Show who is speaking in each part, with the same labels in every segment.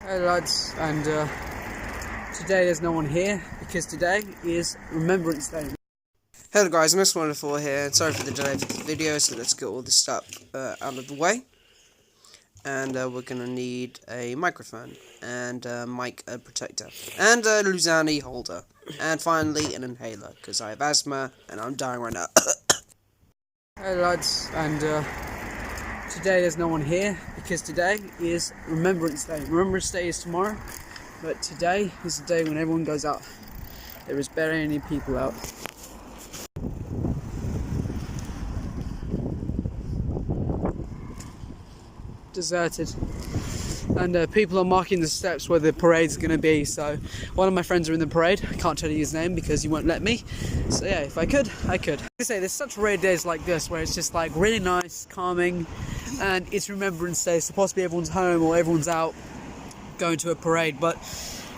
Speaker 1: Hey lads, and today there's no one here because today is Remembrance Day.
Speaker 2: Hello guys, Miss Wonderful here, and sorry for the delay for the video, so let's get all this stuff out of the way. And we're going to need a microphone, and a mic protector, and a Luzani holder, and finally an inhaler, because I have asthma, and I'm dying right now.
Speaker 1: Hey lads, and today there's no one here because today is Remembrance Day. Remembrance Day is tomorrow, but today is the day when everyone goes out. There is barely any people out. Deserted, and people are marking the steps where the parade's going to be. So one of my friends are in the parade. I can't tell you his name because he won't let me, so yeah, if I could, I could. I say there's such rare days like this where it's just like really nice, calming, and it's Remembrance Day, so possibly everyone's home or everyone's out going to a parade. But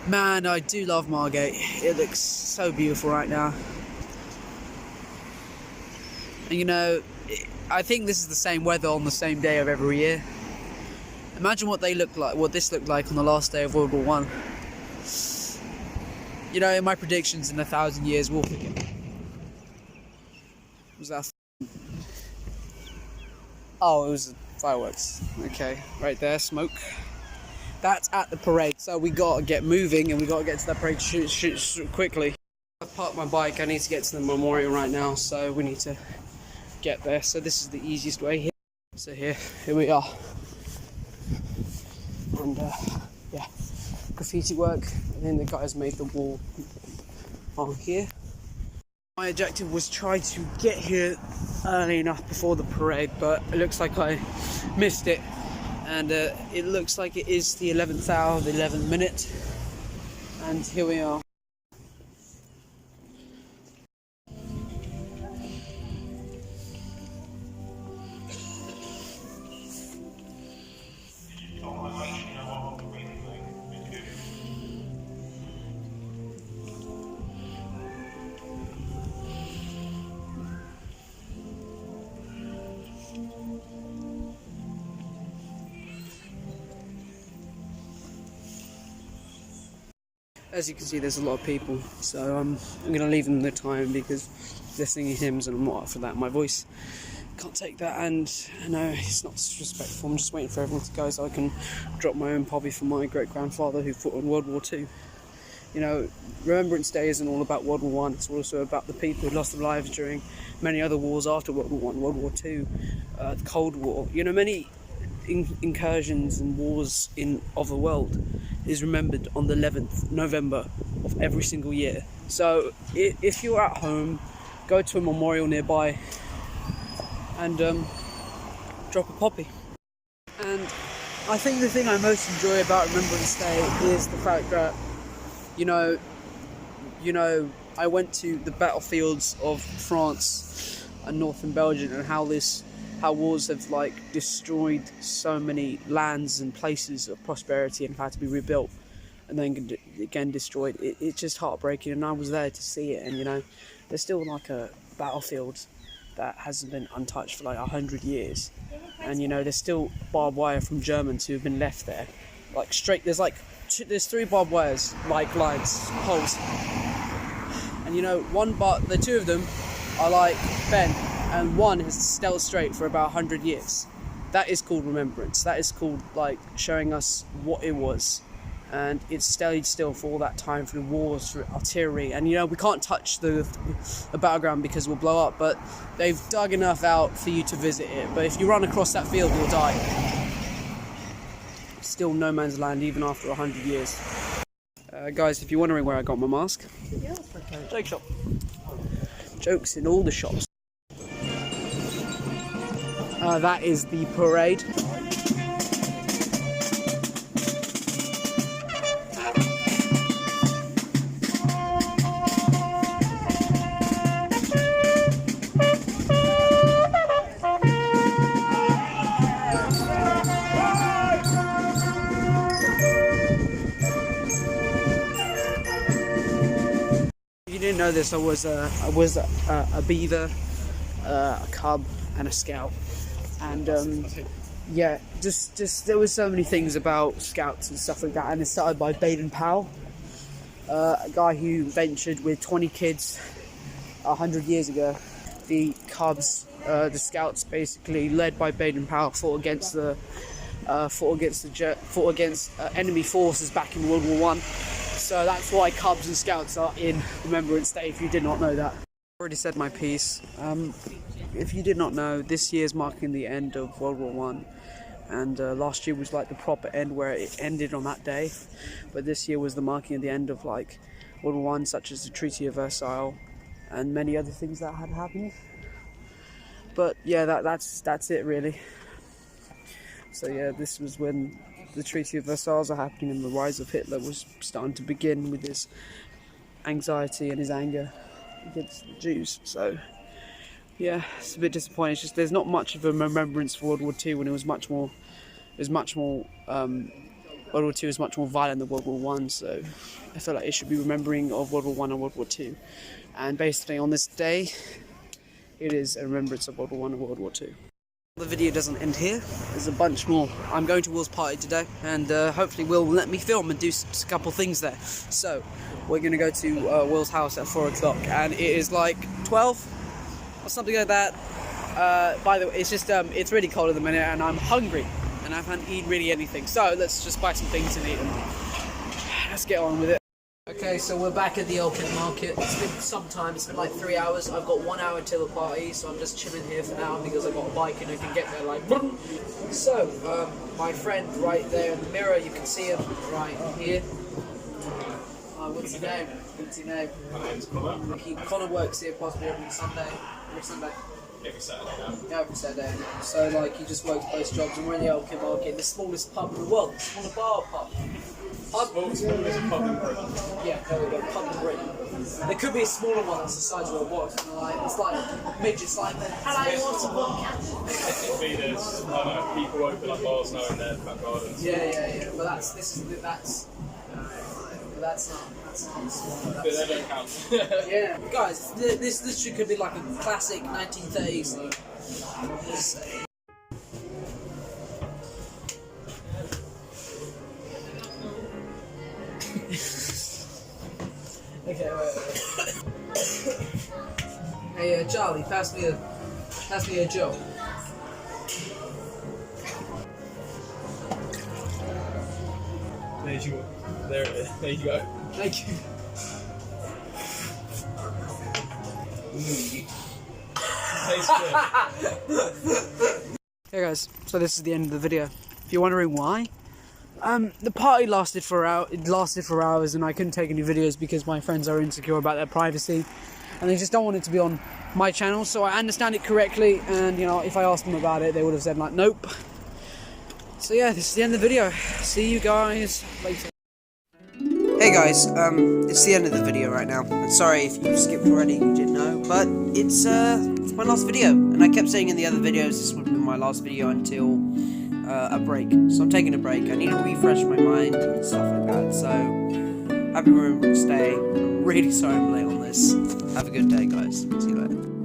Speaker 1: man, I do love Margate. It looks so beautiful right now, and you know, I think this is the same weather on the same day of every year. Imagine what this looked like on the last day of World War I. You know, in my predictions, in 1,000 years, we'll forget. Was that? Oh, it was fireworks. Okay, right there, smoke. That's at the parade, so we gotta get moving and we gotta get to that parade shoot quickly. I've parked my bike. I need to get to the memorial right now, so we need to get there. So this is the easiest way here. So here we are. And yeah, graffiti work, and then the guys made the wall on here. My objective was try to get here early enough before the parade, but it looks like I missed it, and it looks like it is the 11th hour, the 11th minute, and here we are. As you can see, there's a lot of people, so I'm going to leave them the time because they're singing hymns and I'm not up for that. My voice can't take that, and no, it's not disrespectful. I'm just waiting for everyone to go so I can drop my own poppy for my great-grandfather who fought in World War II. You know, Remembrance Day isn't all about World War I, it's also about the people who lost their lives during many other wars after World War I, World War II, the Cold War. You know, many incursions and wars of the world is remembered on the 11th November of every single year. So if you're at home, go to a memorial nearby and drop a poppy. And I think the thing I most enjoy about Remembrance Day is the fact that you know I went to the battlefields of France and northern Belgium, and how wars have like destroyed so many lands and places of prosperity and had to be rebuilt and then again destroyed. It's just heartbreaking, and I was there to see it. And you know, there's still like a battlefield that hasn't been untouched for like 100 years, and you know, there's still barbed wire from Germans who have been left there, like straight. There's 3 barbed wires, like lines, poles, and you know, the 2 of them are like bent, and one has stayed straight for about 100 years. That is called remembrance. That is called like showing us what it was, and it's stayed still for all that time through wars, through artillery. And you know, we can't touch the battleground because it will blow up, but they've dug enough out for you to visit it. But if you run across that field, you'll die. Still no man's land even after 100 years. Guys, if you're wondering where I got my mask, joke shop. Jokes in all the shops. That is the parade. If you didn't know this, I was a beaver, a cub, and a scout. And yeah, just there was so many things about Scouts and stuff like that, and it started by Baden Powell, a guy who ventured with 20 kids 100 years ago. The Cubs, the Scouts, basically led by Baden Powell, fought against enemy forces back in World War One. So that's why Cubs and Scouts are in Remembrance Day. If you did not know that, I already said my piece. If you did not know, this year is marking the end of World War One, and last year was like the proper end where it ended on that day. But this year was the marking of the end of like World War One, such as the Treaty of Versailles and many other things that had happened. But yeah, that's it really. So yeah, this was when the Treaty of Versailles are happening and the rise of Hitler was starting to begin with his anxiety and his anger against the Jews. So yeah, it's a bit disappointing. It's just there's not much of a remembrance for World War II when it was much more. World War II is much more violent than World War One. So I feel like it should be remembering of World War One and World War II. And basically on this day, it is a remembrance of World War One and World War II. The video doesn't end here. There's a bunch more. I'm going to Will's party today, and hopefully Will will let me film and do a couple things there. So we're going to go to Will's house at 4 o'clock, and it is like 12 or something like that. By the way, it's just it's really cold at the minute, and I'm hungry, and I haven't eaten really anything. So let's just buy some things and eat them. Let's get on with it. Okay, so we're back at the open market. It's been some time, it's been like 3 hours. I've got 1 hour until the party, so I'm just chilling here for now because I've got a bike and I can get there like boom. So, my friend right there in the mirror, you can see him right here. What's his name? What's his name?
Speaker 3: My name's Connor.
Speaker 1: Connor works here possibly every Sunday. Every Sunday.
Speaker 3: Every Saturday now.
Speaker 1: Yeah, every Saturday. So like he just works both jobs, and we're in the open market, the smallest pub in the world, the smallest bar pub.
Speaker 3: Smallest pub in Britain.
Speaker 1: Yeah, there we go, pub in Britain. There could be a smaller one that's the size of a box, and like, it's like midgets like, hello, you want some vodka?
Speaker 3: Technically there's, I don't know, people open up bars now in their back gardens.
Speaker 1: Yeah, but that's not small.
Speaker 3: But they don't count.
Speaker 1: Yeah, guys, this literally could be like a classic 1930s thing. Okay, wait. Hey, Charlie, pass me a Joe.
Speaker 3: There you go.
Speaker 1: Thank you.
Speaker 3: Tastes good.
Speaker 1: Hey guys, so this is the end of the video. If you're wondering why, the party lasted for hours, and I couldn't take any videos because my friends are insecure about their privacy, and they just don't want it to be on my channel. So I understand it correctly, and you know, if I asked them about it, they would have said like, nope. So yeah, this is the end of the video. See you guys later.
Speaker 2: Hey guys, it's the end of the video right now. I'm sorry if you skipped already, you didn't know, but it's my last video, and I kept saying in the other videos this would be my last video until a break. So I'm taking a break. I need to refresh my mind and stuff like that. So happy Remembrance Day. I'm really sorry I'm late on this. Have a good day, guys. See you later.